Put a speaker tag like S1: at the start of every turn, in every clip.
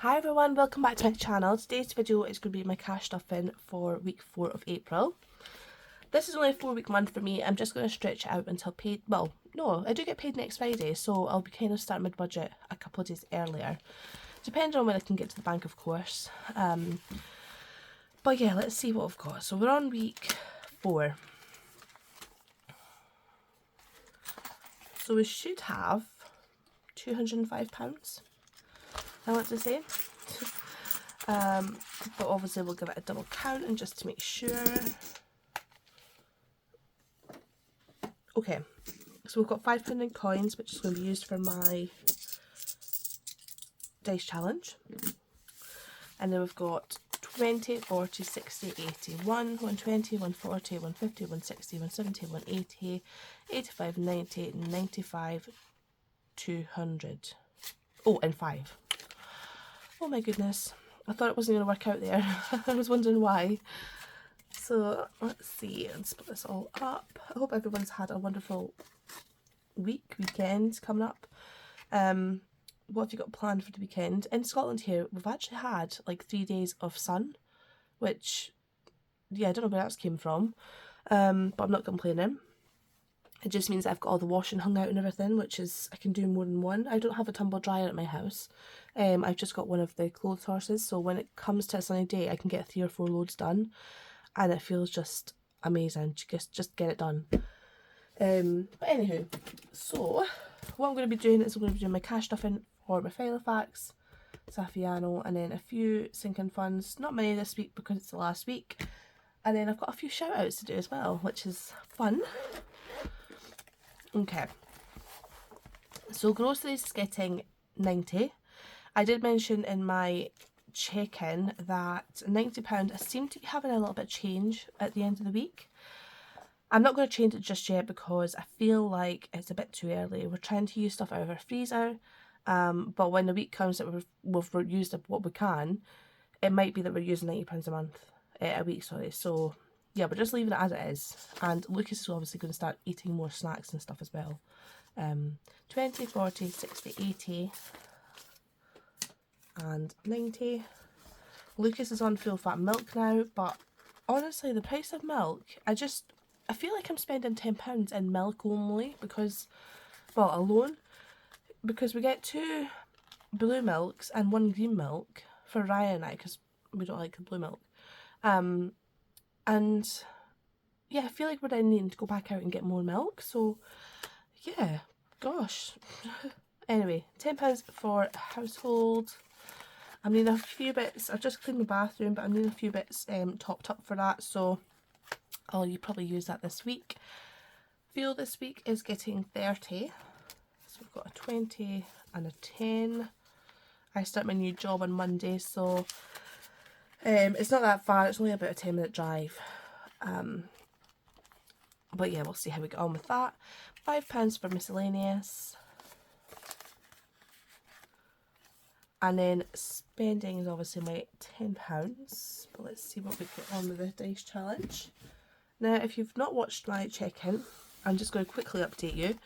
S1: Hi everyone, welcome back to my channel. Today's video is going to be my cash stuffing for week 4 of April. This is only a 4-week month for me. I'm just going to stretch it out until paid. Well, no, I do get paid next Friday, so I'll be kind of starting my budget a couple of days earlier. Depending on when I can get to the bank, of course. But yeah, let's see what we've got. So we're on week 4. So we should have £205, I want to say. But obviously we'll give it a double count and just to make sure. Okay, so we've got £5 in coins, which is going to be used for my dice challenge. And then we've got 20, 40, 60, 80, 120, 140, 150, 160, 170, 180, 85, 90, 95, 200. Oh, and 5. Oh my goodness. I thought it wasn't going to work out there. I was wondering why. So let's see, let's split this all up. I hope everyone's had a wonderful weekend coming up. What have you got planned for the weekend? In Scotland here, we've actually had like 3 days of sun, which, yeah, I don't know where that's came from, but I'm not complaining. It just means that I've got all the washing hung out and everything, which is, I can do more than one. I don't have a tumble dryer at my house. I've just got one of the clothes horses, so when it comes to a sunny day, I can get 3 or 4 loads done, and it feels just amazing to just get it done. But anywho, so what I'm going to be doing is I'm going to be doing my cash stuffing for my Halifax, Saffiano, and then a few sinking funds. Not many this week because it's the last week. And then I've got a few shout outs to do as well, which is fun. Okay, so groceries is getting 90. I did mention in my check-in that £90, I seem to be having a little bit of change at the end of the week. I'm not going to change it just yet because I feel like it's a bit too early. We're trying to use stuff out of our freezer, but when the week comes that we've used up what we can, it might be that we're using £90 a month, a week, sorry. So yeah, we're just leaving it as it is. And Lucas is obviously going to start eating more snacks and stuff as well. 20, 40, 60, 80 and 90. Lucas is on full fat milk now, but honestly the price of milk, I feel like I'm spending £10 in milk only because, well, alone, because we get 2 blue milks and 1 green milk for Ryan and I, because we don't like the blue milk. And yeah, I feel like we're then needing to go back out and get more milk, so yeah, gosh. Anyway, £10 for household. I'm needing a few bits. I've just cleaned my bathroom, but I'm needing a few bits topped up for that, so I'll probably use that this week. Fuel this week is getting 30. So we've got a 20 and a 10. I start my new job on Monday, so it's not that far. It's only about a 10-minute drive. But yeah, we'll see how we get on with that. £5 for miscellaneous. And then spending is obviously my £10. But let's see what we get on with the dice challenge. Now, if you've not watched my check-in, I'm just going to quickly update you.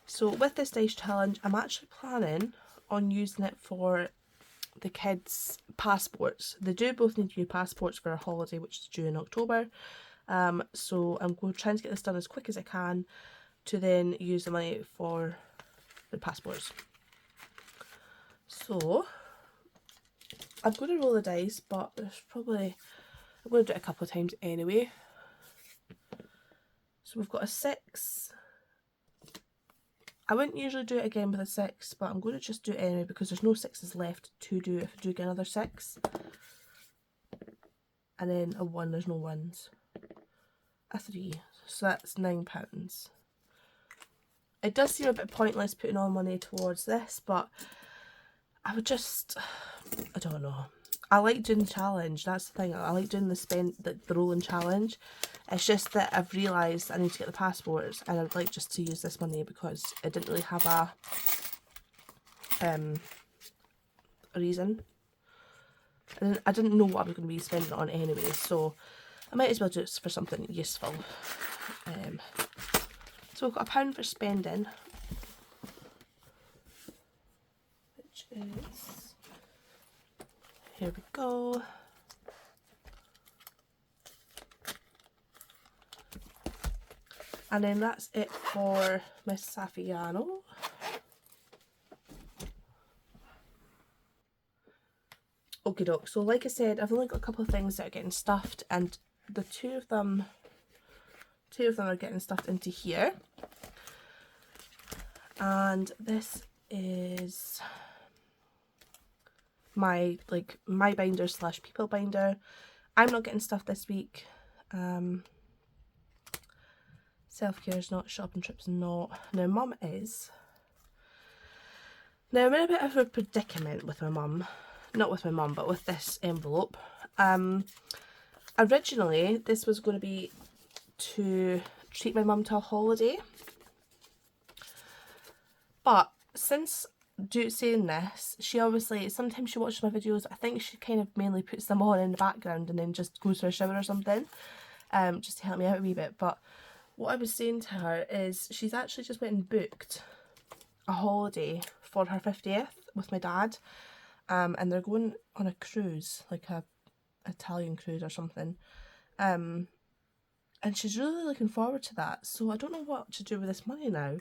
S1: So with this dice challenge, I'm actually planning on using it for the kids' passports. They do both need new passports for a holiday, which is due in October. So I'm going to try and get this done as quick as I can to then use the money for the passports. So I'm going to roll the dice, but there's probably, I'm going to do it a couple of times anyway. So we've got a 6. I wouldn't usually do it again with a 6, but I'm going to just do it anyway because there's no 6s left to do if I do get another 6. And then a 1, there's no 1s. A 3, so that's £9. It does seem a bit pointless putting all money towards this, but I would just, I don't know. I like doing the challenge, that's the thing. I like doing the rolling challenge. It's just that I've realised I need to get the passports, and I'd like just to use this money because it didn't really have a reason. And I didn't know what I was going to be spending it on anyway, so I might as well do it for something useful. So we've got £1 for spending, which is here we go. And then that's it for Miss Saffiano. Okie doke, so like I said, I've only got a couple of things that are getting stuffed, and the two of them are getting stuffed into here. And this is my binder slash people binder. I'm not getting stuffed this week. Self-care is not, shopping trips not. Now mum is. Now I'm in a bit of a predicament with my mum. Not with my mum, but with this envelope. Originally this was going to be to treat my mum to a holiday. But since saying this, she obviously, sometimes she watches my videos, I think she kind of mainly puts them on in the background and then just goes for a shower or something, just to help me out a wee bit. But what I was saying to her is she's actually just went and booked a holiday for her 50th with my dad, and they're going on a cruise, like a Italian cruise or something, and she's really looking forward to that. So I don't know what to do with this money now.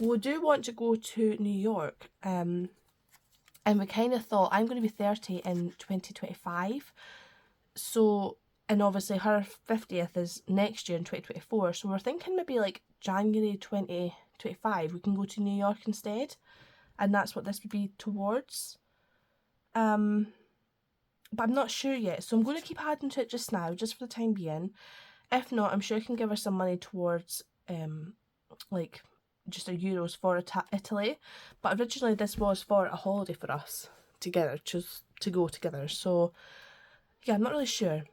S1: We do want to go to New York, and we kind of thought, I'm going to be 30 in 2025, so, and obviously her 50th is next year in 2024, so we're thinking maybe like January 2025 we can go to New York instead, and that's what this would be towards. But I'm not sure yet, so I'm going to keep adding to it just now, just for the time being. If not, I'm sure I can give her some money towards like just €1 for Italy, but originally this was for a holiday for us together, to go together. So yeah, I'm not really sure.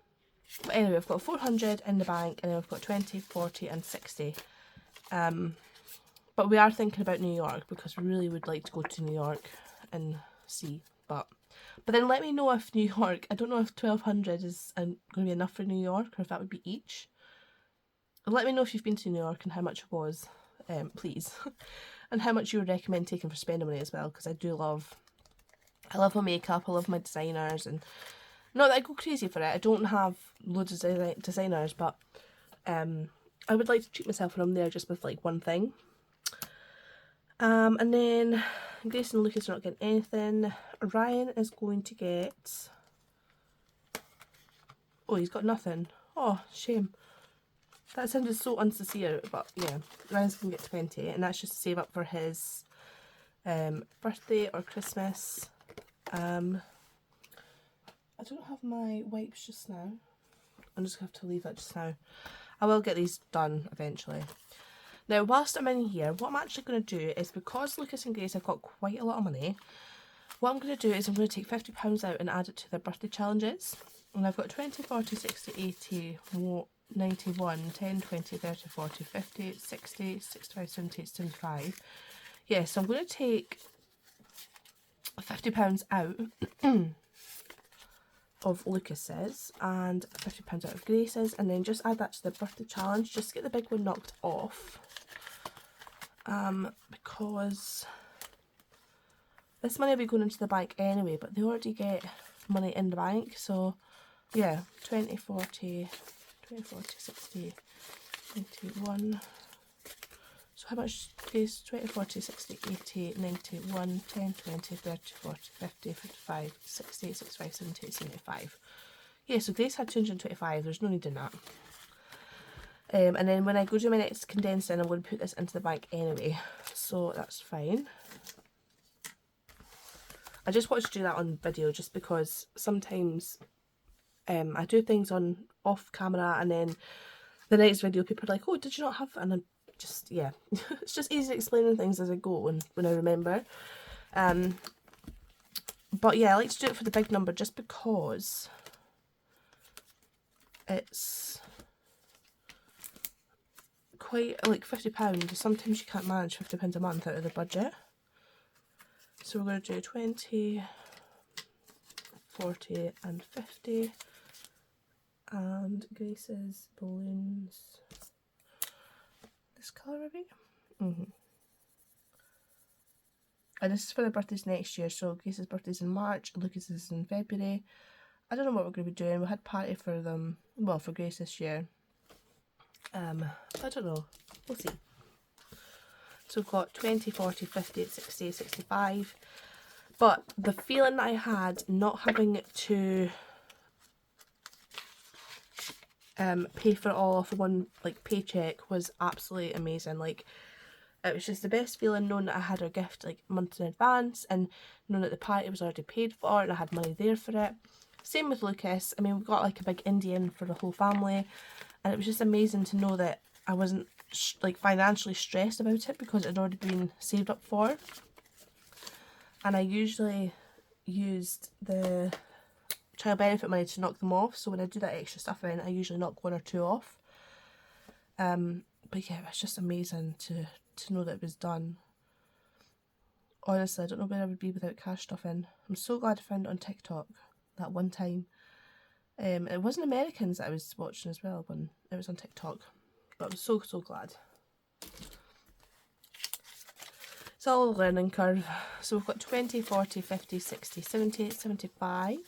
S1: But anyway, I've got 400 in the bank, and then we've got 20, 40 and 60. But we are thinking about New York because we really would like to go to New York and see. But then let me know if New York, I don't know if 1200 is going to be enough for New York, or if that would be each. Let me know if you've been to New York and how much it was, please. And how much you would recommend taking for spending money as well, because I love my makeup, I love my designers, and not that I go crazy for it. I don't have loads of designers, but I would like to treat myself when I'm there just with like one thing. And then Grace and Lucas are not getting anything. Ryan is going to get... Oh, he's got nothing. Oh, shame. That sounded so unsincere, but yeah. Ryan's going to get 20, and that's just to save up for his birthday or Christmas. I don't have my wipes just now. I'm just going to have to leave that just now. I will get these done eventually. Now, whilst I'm in here, what I'm actually going to do is, because Lucas and Grace have got quite a lot of money, what I'm going to do is I'm going to take £50 out and add it to their birthday challenges. And I've got 20, 40, 60, 80, 91, 10, 20, 30, 40, 50, 60, 65, 70, 75. Yeah, so I'm going to take £50 out of Lucas's and £50 out of Grace's, and then just add that to the birthday challenge, just to get the big one knocked off. Because this money will be going into the bank anyway, but they already get money in the bank, so yeah, 20, 40, 60, 91. So how much is 20, 40, 60, 80, 91, 10, 20, 30, 40, 50, 55, 60, 65, 70, 75. Yeah, so Grace had 225, there's no need in that. And then when I go to my next condensing, I'm going to put this into the bank anyway, so that's fine. I just wanted to do that on video just because sometimes I do things on off camera, and then the next video people are like, oh, did you not have, and I'm just, yeah, it's just easy explaining things as I go and when I remember. But yeah, I like to do it for the big number just because it's quite, like, £50. Sometimes you can't manage £50 a month out of the budget. So we're going to do 20, 40 and 50. And Grace's balloons, this colour maybe? And this is for the birthdays next year. So Grace's birthday's in March, Lucas's is in February. I don't know what we're going to be doing. We had a party for them, well, for Grace this year. I don't know. We'll see. So we've got 20, 40, 50, 60, 65. But the feeling that I had not having to pay for it all off one like paycheck was absolutely amazing. Like, it was just the best feeling knowing that I had our gift like months in advance and knowing that the party was already paid for and I had money there for it. Same with Lucas. I mean, we've got like a big Indian for the whole family, and it was just amazing to know that I wasn't like financially stressed about it because it had already been saved up for. And I usually used the child benefit money to knock them off, so when I do that extra stuff in, I usually knock 1 or 2 off. But yeah, it was just amazing to know that it was done. Honestly, I don't know where I would be without cash stuff in. I'm so glad I found it on TikTok that one time. It wasn't Americans that I was watching as well when it was on TikTok, but I'm so glad. It's all a learning curve. So we've got 20, 40, 50, 60, 70, 75.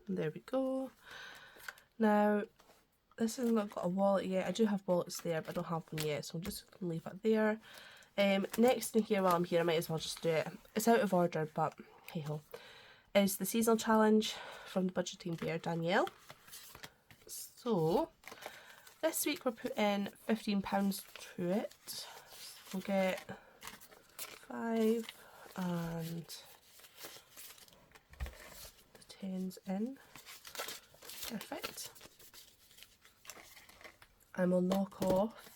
S1: There we go. Now, this has not got a wallet yet. I do have wallets there, but I don't have one yet, so I'm just going to leave it there. Next in here, while I'm here, I might as well just do it. It's out of order, but hey ho. Is the seasonal challenge from the budgeting bear, Danielle. So, this week we're putting £15 to it. We'll get 5 and the 10s in. Perfect. And we'll knock off,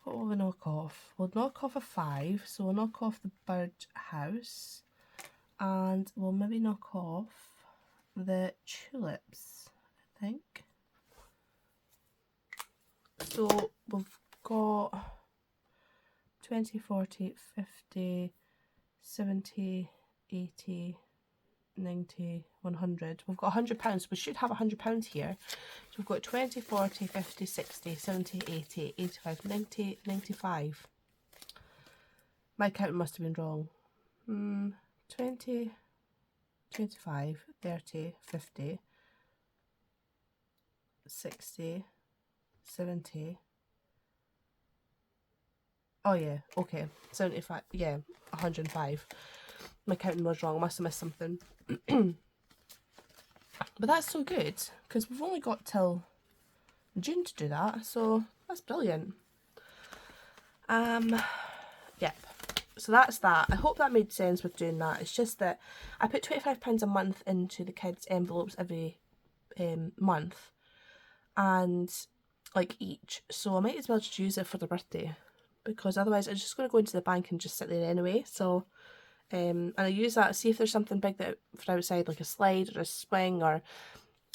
S1: what will we knock off? We'll knock off a 5, so we'll knock off the bird house, and we'll maybe knock off the tulips, I think. So we've got 20, 40, 50, 70, 80, 90, 100. We've got £100. We should have £100 here. So we've got 20, 40, 50, 60, 70, 80, 85, 90, 95. My counting must have been wrong. 20, 25, 30, 50, 60, 70. Oh yeah, okay. 75, yeah, 105. My counting was wrong. I must have missed something. But that's so good, because we've only got till June to do that, so that's brilliant. Yep. So that's that. I hope that made sense with doing that. It's just that I put £25 a month into the kids' envelopes every month, and like each, so I might as well just use it for their birthday, because otherwise I'm just going to go into the bank and just sit there anyway. So and I use that, see if there's something big that for outside, like a slide or a swing, or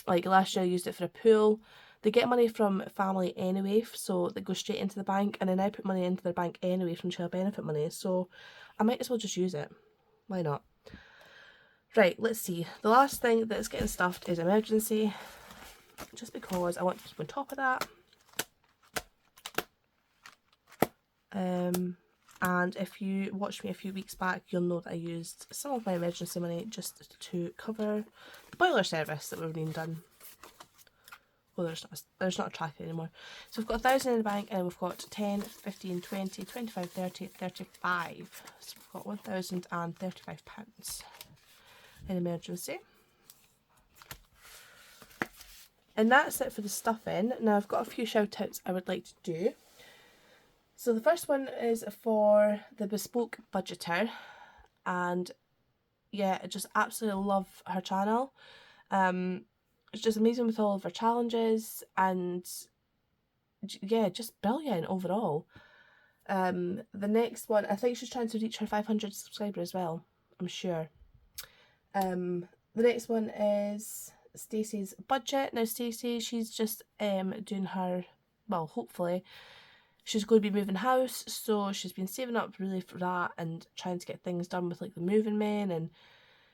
S1: like last year I used it for a pool. They get money from family anyway, so they go straight into the bank, and then I put money into their bank anyway from child benefit money, so I might as well just use it. Why not? Right, let's see. The last thing that's getting stuffed is emergency, just because I want to keep on top of that. And if you watched me a few weeks back, you'll know that I used some of my emergency money just to cover the boiler service that we've been done. Well, there's not a tracker anymore. So we've got 1,000 in the bank, and we've got 10, 15, 20, 25, 30, 35. So we've got £1,035 in emergency. And that's it for the stuffing. Now I've got a few shout outs I would like to do. So the first one is for the Bespoke Budgeter, and yeah, I just absolutely love her channel. It's just amazing with all of her challenges, and yeah, just brilliant overall. The next one, I think she's trying to reach her 500 subscribers as well, I'm sure. The next one is Stacey's Budget. Now Stacey, she's just doing her, well, hopefully she's going to be moving house, so she's been saving up really for that and trying to get things done with like the moving men, and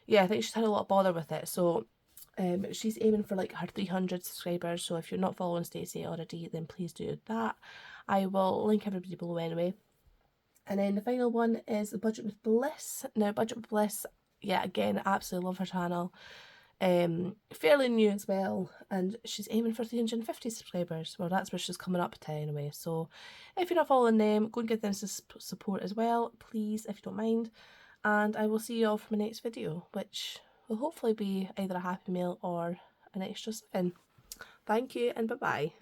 S1: yeah, I think she's had a lot of bother with it. So She's aiming for like her 300 subscribers, so if you're not following Stacey already, then please do that. I will link everybody below anyway. And then the final one is Budget with Bliss. Now, Budget with Bliss, yeah, again, absolutely love her channel. Fairly new as well, and she's aiming for 350 subscribers. Well, that's where she's coming up to anyway. So if you're not following them, go and give them some support as well, please, if you don't mind. And I will see you all for my next video, which will hopefully be either a happy mail or an extra 7. Thank you and bye bye.